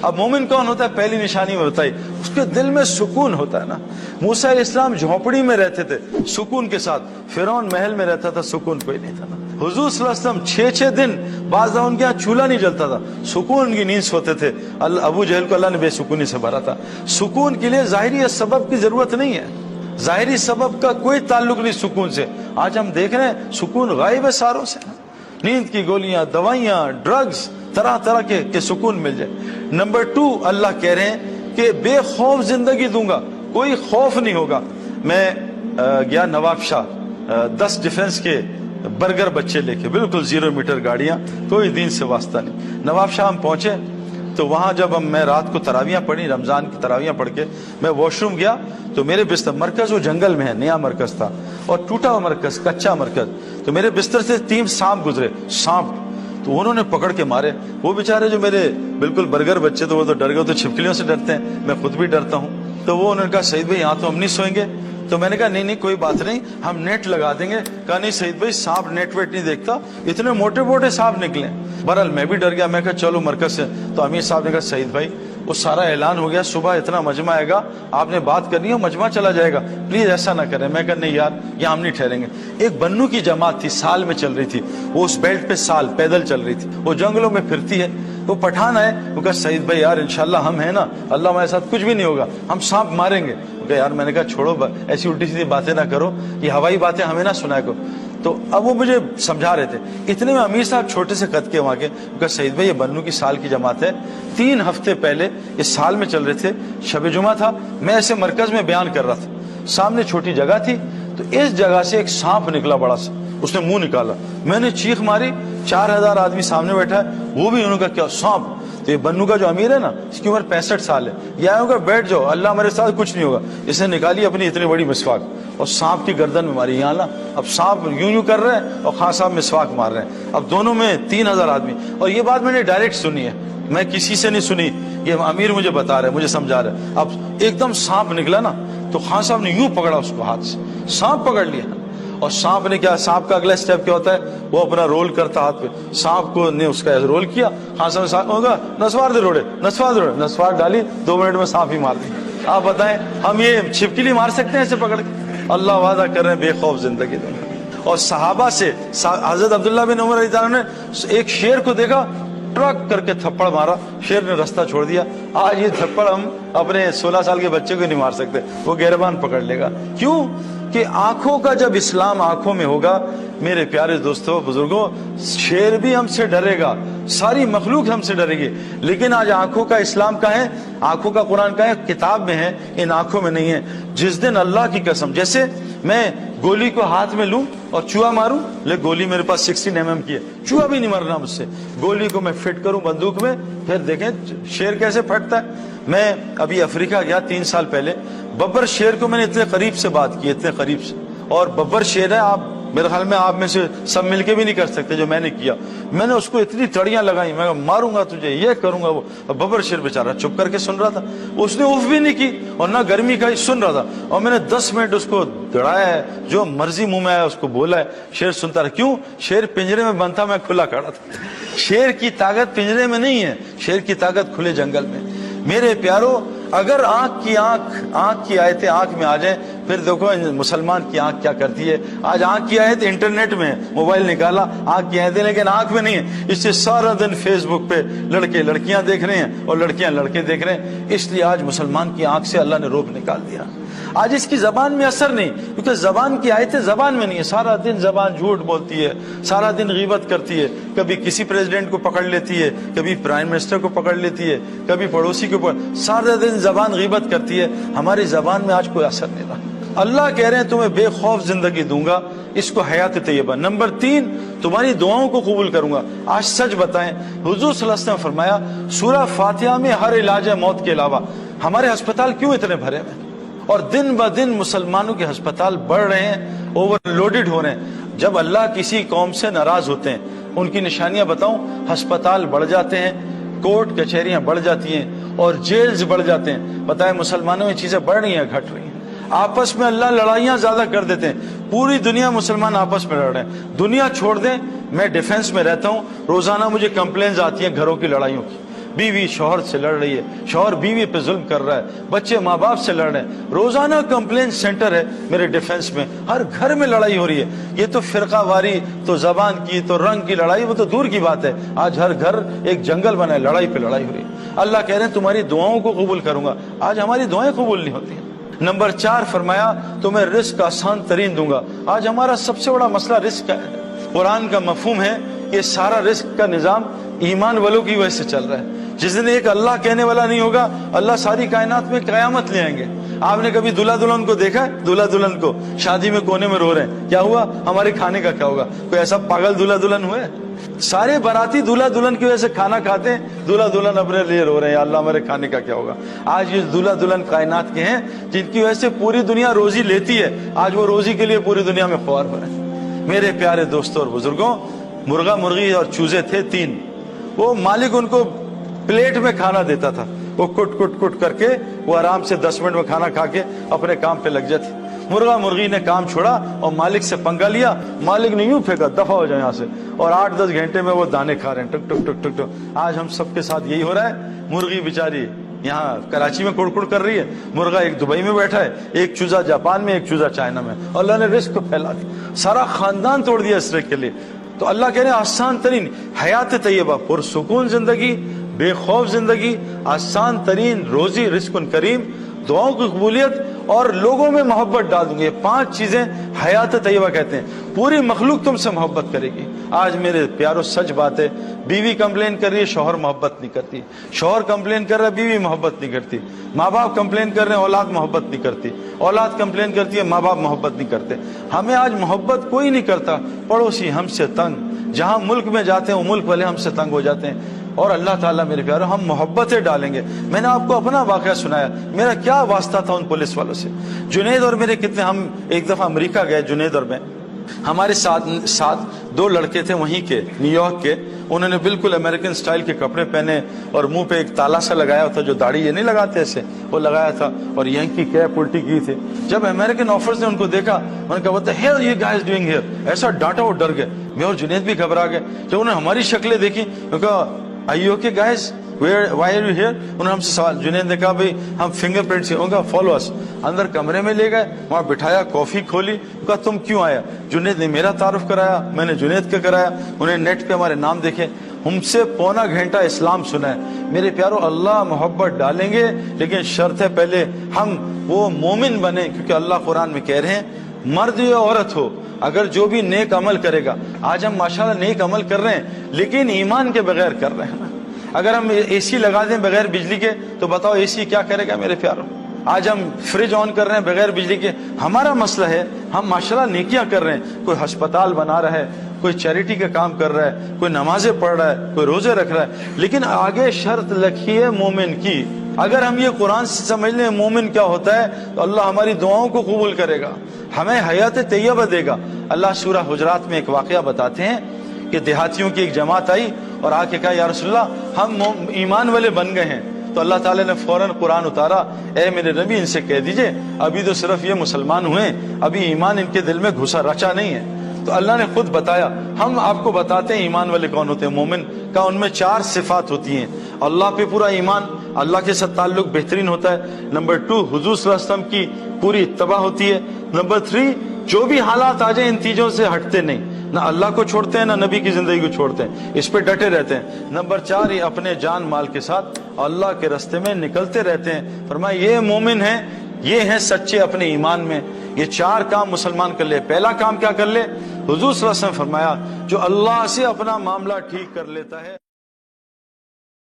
اب مومن کون ہوتا ہے؟ پہلی نشانی میں بتائی، اس کے دل میں سکون ہوتا ہے نا۔ موسیٰ علیہ السلام جھونپڑی میں رہتے تھے سکون کے ساتھ، فرعون محل میں رہتا تھا، سکون کوئی نہیں تھا نا۔ حضور صلی اللہ علیہ وسلم 6 دن بعض ان کے یہاں چولہا نہیں جلتا تھا، سکون کی نیند سوتے تھے۔ ابو جہل کو اللہ نے بے سکونی سے بھرا تھا۔ سکون کے لیے ظاہری سبب کی ضرورت نہیں ہے، ظاہری سبب کا کوئی تعلق نہیں سکون سے۔ آج ہم دیکھ رہے ہیں سکون غائب ہے ساروں سے، نیند کی گولیاں، دوائیاں، ڈرگز، طرح طرح کے سکون مل جائے۔ نمبر 2، اللہ کہہ رہے ہیں کہ بے خوف زندگی دوں گا، کوئی خوف نہیں ہوگا۔ میں گیا نواب شاہ، 10 ڈیفنس کے برگر بچے لے کے، بالکل 0 میٹر گاڑیاں، کوئی دین سے واسطہ نہیں۔ نواب شاہ ہم پہنچے تو وہاں جب میں رات کو تراویاں پڑھی، رمضان کی تراویاں پڑھ کے میں واش روم گیا تو میرے بستر، مرکز وہ جنگل میں ہے، نیا مرکز تھا اور ٹوٹا ہوا مرکز، کچا مرکز، تو میرے بستر سے 3 سانپ گزرے، سانپ، تو انہوں نے پکڑ کے مارے۔ وہ بیچارے جو میرے بالکل برگر بچے تو وہ تو ڈر گئے، تو چھپکلیوں سے ڈرتے ہیں، میں خود بھی ڈرتا ہوں۔ تو وہ انہوں نے کہا سعید بھائی یہاں تو ہم نہیں سوئیں گے۔ تو میں نے کہا نہیں کوئی بات نہیں، ہم نیٹ لگا دیں گے۔ کہا نہیں سعید بھائی سانپ نیٹ ویٹ نہیں دیکھتا، اتنے موٹے موٹے سانپ نکلے۔ بہرحال میں بھی ڈر گیا، میں کہا چلو مرکز سے۔ تو امیر صاحب نے کہا سعید بھائی وہ سارا اعلان ہو گیا، صبح اتنا مجمع آئے گا، آپ نے بات کرنی ہے، مجمع چلا جائے گا، پلیز ایسا نہ کریں۔ میں کہا نہیں یار یہاں ہم نہیں ٹھہریں گے۔ ایک بنو کی جماعت تھی، سال میں چل رہی تھی، وہ اس بیلٹ پہ سال پیدل چل رہی تھی، وہ جنگلوں میں پھرتی ہے۔ وہ پٹھان آئے، وہ کہا سعید بھائی یار انشاءاللہ ہم ہیں نا، اللہ ہمارے ساتھ کچھ بھی نہیں ہوگا، ہم سانپ ماریں گے۔ یار میں نے کہا چھوڑو ایسی الٹی سیدھی باتیں نہ کرو، یہ ہوائی باتیں ہمیں نہ سنایا کرو۔ تو اب وہ مجھے سمجھا رہے تھے، اتنے میں امیر صاحب چھوٹے سے قد کے وہاں کے، کہا سعید بھائی یہ بنو کی سال کی جماعت ہے، 3 ہفتے پہلے اس سال میں چل رہے تھے، شب جمعہ تھا، میں ایسے مرکز میں بیان کر رہا تھا، سامنے چھوٹی جگہ تھی، تو اس جگہ سے ایک سانپ نکلا بڑا سا، اس نے منہ نکالا، میں نے چیخ ماری، 4000 آدمی سامنے بیٹھا ہے، وہ بھی انہوں نے کہا کیا سانپ؟ تو یہ بنو کا جو امیر ہے نا، اس کی عمر 65 سال ہے، یہ آیا ہوگا بیٹھ جاؤ، اللہ ہمارے ساتھ کچھ نہیں ہوگا۔ اس نے نکالی اپنی اتنی بڑی مسواک اور سانپ کی گردن میں ماری، یہاں نا اب سانپ یوں کر رہے ہیں اور خان صاحب مسواک مار رہے ہیں، اب دونوں میں 3000 آدمی۔ اور یہ بات میں نے ڈائریکٹ سنی ہے، میں کسی سے نہیں سنی، یہ امیر مجھے بتا رہے، مجھے سمجھا رہے۔ اب ایک دم سانپ نکلا نا تو خان صاحب نے یوں پکڑا اس کو ہاتھ سے، سانپ پکڑ لیا، اور سانپ نے کیا، سانپ کا اگلا سٹیپ کیا ہوتا ہے، وہ اپنا رول کرتا ہاتھ پہ، سانپ کو نے اس کا رول کیا، خان صاحب نے ہوگا نسوار دے روڑے، نسوار ڈالی، 2 منٹ میں سانپ ہی مار دی۔ آپ بتائیں ہم یہ چھپکلی مار سکتے ہیں ایسے پکڑ کے؟ اللہ وعدہ کر رہے ہیں بے خوف زندگی دیں گے۔ اور صحابہ سے حضرت عبداللہ بن عمر رضی اللہ عنہ نے ایک شیر کو دیکھا، ٹرک کر کے تھپڑ مارا، شیر نے رستہ چھوڑ دیا۔ آج یہ تھپڑ ہم اپنے 16 سال کے بچے کو نہیں مار سکتے، وہ گہربان پکڑ لے گا۔ کیوں کہ آنکھوں کا جب اسلام آنکھوں میں ہوگا، میرے پیارے دوستو بزرگوں، شیر بھی ہم سے ڈرے گا، ساری مخلوق ہم سے ڈرے گی، لیکن آج آنکھوں کا اسلام کا ہے، آنکھوں کا قرآن کا ہے، کتاب میں ہے، ان آنکھوں میں نہیں ہے۔ جس دن اللہ کی قسم، جیسے میں گولی کو ہاتھ میں لوں اور چوہا ماروں، لیکن گولی میرے پاس 16 mm کی ہے، چوہا بھی نہیں مرنا مجھ سے، گولی کو میں فٹ کروں بندوق میں، پھر دیکھیں شیر کیسے پھٹتا ہے۔ میں ابھی افریقہ گیا 3 سال پہلے، ببر شیر کو میں نے اتنے قریب سے بات کی، اتنے قریب سے، اور ببر شیر ہے، آپ میرے خیال میں آپ میں سے سب مل کے بھی نہیں کر سکتے جو میں نے کیا۔ میں نے اس کو اتنی تڑیاں لگائی، میں ماروں گا تجھے، یہ کروں گا وہ، ببر شیر بیچارہ چپ کر کے سن رہا تھا، اس نے اف بھی نہیں کی اور نہ گرمی کا ہی سن رہا تھا، اور میں نے 10 منٹ اس کو دڑایا ہے، جو مرضی منہ میں آیا اس کو بولا ہے، شیر سنتا رہا۔ کیوں؟ شیر پنجرے میں بند تھا، میں کھلا کھڑا تھا۔ شیر کی طاقت پنجرے میں نہیں ہے، شیر کی طاقت کھلے جنگل میں۔ میرے پیارو، اگر آنکھ کی آیتیں آنکھ میں آ جائیں، پھر دیکھو مسلمان کی آنکھ کیا کرتی ہے۔ آج آنکھ کی آیت انٹرنیٹ میں ہے، موبائل نکالا، آنکھ کی آیتیں، لیکن آنکھ میں نہیں ہے۔ اس سے سارا دن فیس بک پہ لڑکے لڑکیاں دیکھ رہے ہیں اور لڑکیاں لڑکے دیکھ رہے ہیں، اس لیے آج مسلمان کی آنکھ سے اللہ نے روب نکال دیا۔ آج اس کی زبان میں اثر نہیں، کیونکہ زبان کی آیتیں زبان میں نہیں ہے، سارا دن زبان جھوٹ بولتی ہے، سارا دن غیبت کرتی ہے، کبھی کسی پریزیڈنٹ کو پکڑ لیتی ہے، کبھی پرائم منسٹر کو پکڑ لیتی ہے، کبھی پڑوسی کو سارا دن زبان غیبت کرتی ہے۔ ہماری زبان میں آج کوئی اثر نہیں رہا۔ اللہ کہہ رہے ہیں تمہیں بے خوف زندگی دوں گا، اس کو حیات طیبہ۔ نمبر 3، تمہاری دعاؤں کو قبول کروں گا۔ آج سچ بتائیں، حضور صلی اللہ علیہ وسلم نے فرمایا سورہ فاتحہ میں ہر علاج ہے موت کے علاوہ۔ ہمارے ہسپتال کیوں اتنے بھرے ہیں؟ اور دن بہ دن مسلمانوں کے ہسپتال بڑھ رہے ہیں، اوور لوڈڈ ہو رہے ہیں۔ جب اللہ کسی قوم سے ناراض ہوتے ہیں، ان کی نشانیاں بتاؤں، ہسپتال بڑھ جاتے ہیں، کورٹ کچہریاں بڑھ جاتی ہیں اور جیلز بڑھ جاتے ہیں۔ بتائیں مسلمانوں میں چیزیں بڑھ رہی ہیں گھٹ رہی ہیں؟ آپس میں اللہ لڑائیاں زیادہ کر دیتے ہیں، پوری دنیا مسلمان آپس میں لڑ رہے ہیں۔ دنیا چھوڑ دیں، میں ڈیفنس میں رہتا ہوں، روزانہ مجھے کمپلینز آتی ہیں گھروں کی لڑائیوں کی، بیوی شوہر سے لڑ رہی ہے، شوہر بیوی پہ ظلم کر رہا ہے، بچے ماں باپ سے لڑ رہے ہیں، روزانہ کمپلین سینٹر ہے میرے ڈیفنس میں، ہر گھر میں لڑائی ہو رہی ہے۔ یہ تو فرقہ واری، تو زبان کی، تو رنگ کی لڑائی، وہ تو دور کی بات ہے، آج ہر گھر ایک جنگل بنا ہے، لڑائی پہ لڑائی ہو رہی ہے۔ اللہ کہہ رہے ہیں تمہاری دعاؤں کو قبول کروں گا، آج ہماری دعائیں قبول نہیں ہوتی ہیں۔ نمبر 4 فرمایا تمہیں رزق آسان ترین دوں گا۔ آج ہمارا سب سے بڑا مسئلہ رزق کا ہے۔ قرآن کا مفہوم ہے کہ سارا رزق کا نظام ایمان والوں کی وجہ سے چل رہا ہے۔ جس دن ایک اللہ کہنے والا نہیں ہوگا، اللہ ساری کائنات میں قیامت لے آئیں گے۔ آپ نے کبھی دلہا دلہن کو دیکھا ہے؟ دلہا دلہن کو شادی میں کونے میں رو رہے ہیں، کیا ہوا؟ ہمارے کھانے کا کیا ہوگا؟ کوئی ایسا پاگل دلہا دلہن ہوئے؟ سارے باراتی دلہا دلہن کی وجہ سے کھانا کھاتے ہیں، دلہا دلہن اپنے لیے رو رہے ہیں، اللہ ہمارے کھانے کا کیا ہوگا؟ آج یہ دلہا دلہن کائنات کے ہیں جن کی وجہ سے پوری دنیا روزی لیتی ہے، آج وہ روزی کے لیے پوری دنیا میں خوار ہو رہے ہیں۔ میرے پیارے دوستوں اور بزرگوں، مرغا مرغی اور چوزے تھے 3، وہ مالک ان کو پلیٹ میں کھانا دیتا تھا، وہ کٹ کٹ کٹ کر کے وہ آرام سے 10 منٹ میں کھانا کھا کے اپنے کام پہ لگ جاتے۔ مرغا مرغی نے کام چھوڑا اور مالک سے پنگا لیا، مالک نے یوں پھینکا دفع ہو جائے یہاں سے، اور 8-10 گھنٹے میں وہ دانے کھا رہے ہیں، ٹک ٹک ٹک ٹک ٹک۔ آج ہم سب کے ساتھ یہی ہو رہا ہے۔ مرغی بیچاری یہاں کراچی میں کڑ کڑ کر رہی ہے، مرغا ایک دبئی میں بیٹھا ہے، ایک چوزا جاپان میں، ایک چوزا چائنا میں، اور اللہ نے رزق کو پھیلا دیا، سارا خاندان توڑ دیا اس رزق کے لیے۔ تو اللہ کہہ رہے ہیں آسان ترین حیات طیبہ، پرسکون زندگی، بے خوف زندگی، آسان ترین روزی، رزق کریم، دعاؤں کی قبولیت، اور لوگوں میں محبت ڈال دوں گے۔ یہ 5 چیزیں حیات طیبہ کہتے ہیں۔ پوری مخلوق تم سے محبت کرے گی۔ آج میرے پیاروں سچ بات ہے، بیوی کمپلین کر رہی ہے، شوہر محبت نہیں کرتی، شوہر کمپلین کر رہا ہے، بیوی محبت نہیں کرتی، ماں باپ کمپلین کر رہے ہیں، اولاد محبت نہیں کرتی، اولاد کمپلین کرتی ہے، ماں باپ محبت نہیں کرتے۔ ہمیں آج محبت کوئی نہیں کرتا، پڑوسی ہم سے تنگ، جہاں ملک میں جاتے ہیں وہ ملک والے ہم سے تنگ ہو جاتے ہیں۔ اور اللہ تعالیٰ میرے پیاروں ہم محبتیں ڈالیں گے۔ میں نے آپ کو اپنا واقعہ سنایا، میرا کیا واسطہ تھا ان پولیس والوں سے۔ جنید اور میرے کتنے، ہم ایک دفعہ امریکہ گئے، جنید اور میں، ہمارے ساتھ 2 لڑکے تھے وہیں کے، نیو یارک کے، انہوں نے بالکل امریکن سٹائل کے کپڑے پہنے اور منہ پہ ایک تالا سا لگایا تھا، جو داڑھی یہ نہیں لگاتے ایسے، وہ لگایا تھا، اور یہیں کی کیپ الٹی کی تھی۔ جب امریکن آفیسرز نے ان کو دیکھا، انہوں نے کہا what the hell you guys doing here؟ ایسا ڈانٹا، وہ ڈر گئے، میں اور جنید بھی گھبرا گئے۔ جب انہوں نے ہماری شکلیں دیکھی، انہوں نے کہا are you okay guys? Why are you here؟ انہوں نے ہم سے سوال، جنید نے کہا بھئی ہم فنگر پرنٹس، انہوں نے کہا follow us۔ اندر کمرے میں لے گئے، وہاں بٹھایا، کافی کھولی، کہا تم کیوں آیا؟ جنید نے میرا تعارف کرایا، میں نے جنید کا کرایا، انہیں نیٹ پہ ہمارے نام دیکھے، ہم سے پونا گھنٹہ اسلام سنا ہے۔ میرے پیاروں اللہ محبت ڈالیں گے، لیکن شرط ہے پہلے ہم وہ مومن بنیں، کیونکہ اللہ قرآن میں کہہ رہے ہیں مرد یا عورت ہو، اگر جو بھی نیک عمل کرے گا، آج ہم ماشاءاللہ نیک عمل کر رہے ہیں لیکن ایمان کے بغیر کر رہے ہیں۔ اگر ہم اے سی لگا دیں بغیر بجلی کے تو بتاؤ اے سی کیا کرے گا میرے پیاروں؟ آج ہم فریج آن کر رہے ہیں بغیر بجلی کے، ہمارا مسئلہ ہے ہم ماشاءاللہ نیکیاں کر رہے ہیں، کوئی ہسپتال بنا رہا ہے، کوئی چیریٹی کا کام کر رہا ہے، کوئی نمازیں پڑھ رہا ہے، کوئی روزے رکھ رہا ہے، لیکن آگے شرط لکھی ہے مومن کی۔ اگر ہم یہ قرآن سے سمجھ لیں مومن کیا ہوتا ہے تو اللہ ہماری دعاؤں کو قبول کرے گا، ہمیں حیات طیبہ دے گا۔ اللہ سورہ حجرات میں ایک واقعہ بتاتے ہیں کہ دیہاتیوں کی ایک جماعت آئی اور آ کے کہا یا رسول اللہ ہم ایمان والے بن گئے ہیں، تو اللہ تعالیٰ نے فوراً قرآن اتارا، اے میرے نبی ان سے کہہ دیجئے ابھی تو صرف یہ مسلمان ہوئے، ابھی ایمان ان کے دل میں گھسا رچا نہیں ہے۔ تو اللہ نے خود بتایا، ہم آپ کو بتاتے ہیں ایمان والے کون ہوتے ہیں۔ مومن کا ان میں 4 صفات ہوتی ہیں، اللہ پہ پورا ایمان، اللہ کے ساتھ تعلق بہترین ہوتا ہے۔ نمبر 2 حضور صلی اللہ علیہ وسلم کی پوری اتباع ہوتی ہے۔ نمبر 3 جو بھی حالات آ جائیں ان چیزوں سے ہٹتے نہیں، نہ اللہ کو چھوڑتے ہیں نہ نبی کی زندگی کو چھوڑتے ہیں، اس پہ ڈٹے رہتے ہیں۔ نمبر 4 یہ اپنے جان مال کے ساتھ اللہ کے راستے میں نکلتے رہتے ہیں۔ فرمایا یہ مومن ہیں، یہ ہیں سچے اپنے ایمان میں۔ یہ 4 کام مسلمان کر لے۔ پہلا کام کیا کر لے؟ حضور صلی اللہ علیہ وسلم فرمایا جو اللہ سے اپنا معاملہ ٹھیک کر لیتا ہے